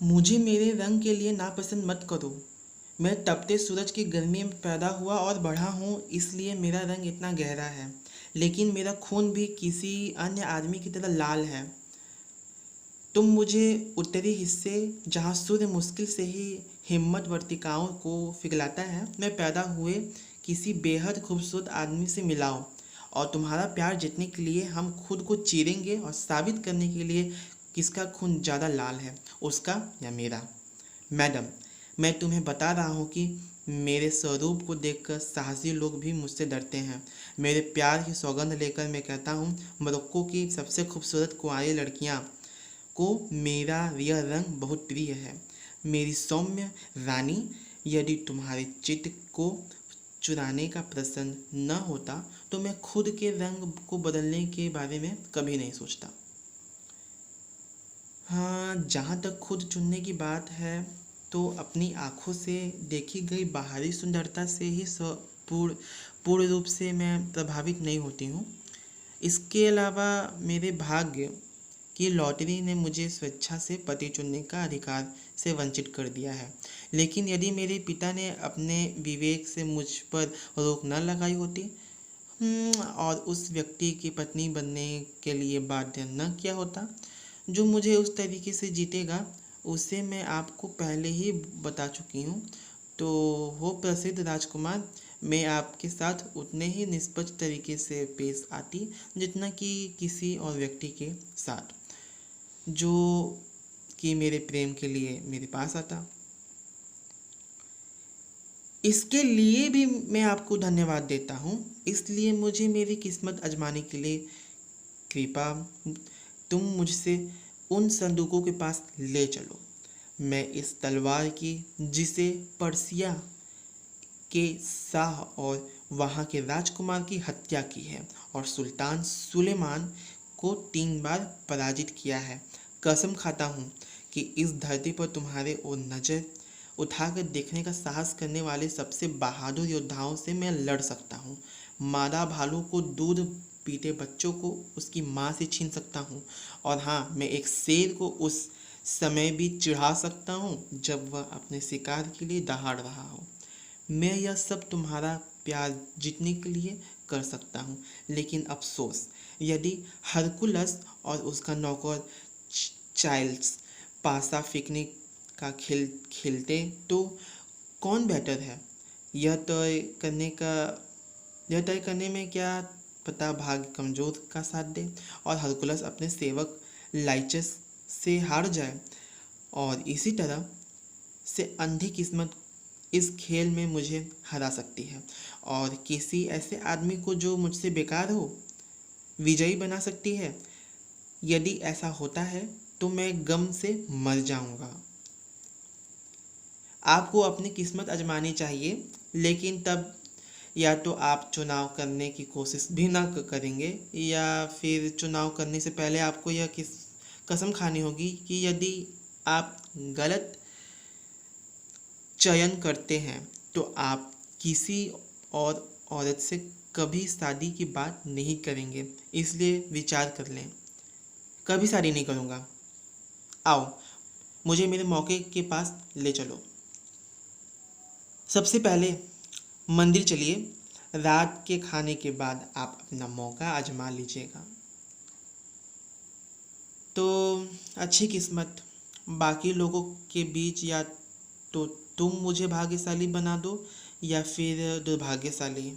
मुझे मेरे रंग के लिए नापसंद मत करो। मैं तपते सूरज की गर्मी में पैदा हुआ और बढ़ा हूँ, इसलिए मेरा रंग इतना गहरा है। लेकिन मेरा खून भी किसी अन्य आदमी की तरह लाल है। तुम मुझे उत्तरी हिस्से, जहाँ सूर्य मुश्किल से ही हिम्मत वर्तिकाओं को पिघलाता है, में पैदा हुए किसी बेहद खूबसूरत आदमी से मिलाओ। और तुम्हारा प्यार जीतने के लिए हम खुद को चीरेंगे और साबित करने के लिए किसका खून ज़्यादा लाल है, उसका या मेरा। मैडम, मैं तुम्हें बता रहा हूँ कि मेरे स्वरूप को देखकर साहसी लोग भी मुझसे डरते हैं। मेरे प्यार की सौगंध लेकर मैं कहता हूँ, मोरक्को की सबसे खूबसूरत कुंवारी लड़कियाँ को मेरा यह रंग बहुत प्रिय है। मेरी सौम्य रानी, यदि तुम्हारे चित्त को चुराने का प्रश्न न होता तो मैं खुद के रंग को बदलने के बारे में कभी नहीं सोचता। हाँ, जहाँ तक खुद चुनने की बात है, तो अपनी आँखों से देखी गई बाहरी सुंदरता से ही पूर्ण पूर्ण रूप से मैं प्रभावित नहीं होती हूँ। इसके अलावा मेरे भाग्य की लॉटरी ने मुझे स्वेच्छा से पति चुनने का अधिकार से वंचित कर दिया है। लेकिन यदि मेरे पिता ने अपने विवेक से मुझ पर रोक न लगाई होती, और उस व्यक्ति की पत्नी बनने के लिए बाध्य न किया होता जो मुझे उस तरीके से जीतेगा, उसे मैं आपको पहले ही बता चुकी हूँ। तो हो प्रसिद्ध राजकुमार, मैं आपके साथ उतने ही निष्पक्ष तरीके से पेश आती जितना कि किसी और व्यक्ति के साथ, जो कि मेरे प्रेम के लिए मेरे पास आता। इसके लिए भी मैं आपको धन्यवाद देता हूँ। इसलिए मुझे मेरी किस्मत आजमाने के लिए कृपा तुम मुझसे उन संदूकों के पास ले चलो। मैं इस तलवार की, जिसे पर्सिया के शाह और वहाँ के राजकुमार की हत्या की है और सुल्तान सुलेमान को 3 बार पराजित किया है, कसम खाता हूँ कि इस धरती पर तुम्हारे ओर नज़र उठाकर देखने का साहस करने वाले सबसे बहादुर योद्धाओं से मैं लड़ सकता हूँ। मादा भालू को दूध पीते बच्चों को उसकी माँ से छीन सकता हूँ, और हाँ, मैं एक शेर को उस समय भी चिढ़ा सकता हूँ जब वह अपने शिकार के लिए दहाड़ रहा हो। मैं यह सब तुम्हारा प्यार जीतने के लिए कर सकता हूँ, लेकिन अफसोस, यदि हरकुलस और उसका नौकर चाइल्ड्स पासा फेंकने का खेल खेलते तो कौन बेहतर है, यह तय करने का यह तय करने में क्या पता भाग्य कमजोर का साथ दे और हरकुलस अपने सेवक लाइचस से हार जाए, और इसी तरह से अंधी किस्मत इस खेल में मुझे हरा सकती है और किसी ऐसे आदमी को जो मुझसे बेकार हो विजयी बना सकती है। यदि ऐसा होता है तो मैं गम से मर जाऊंगा। आपको अपनी किस्मत आजमानी चाहिए, लेकिन तब या तो आप चुनाव करने की कोशिश भी ना करेंगे, या फिर चुनाव करने से पहले आपको यह कसम खानी होगी कि यदि आप गलत चयन करते हैं तो आप किसी और औरत से कभी शादी की बात नहीं करेंगे। इसलिए विचार कर लें। कभी शादी नहीं करूँगा। आओ, मुझे मेरे मौके के पास ले चलो। सबसे पहले मंदिर चलिए। रात के खाने के बाद आप अपना मौका आजमा लीजिएगा। तो अच्छी किस्मत, बाकी लोगों के बीच या तो तुम मुझे भाग्यशाली बना दो या फिर दुर्भाग्यशाली।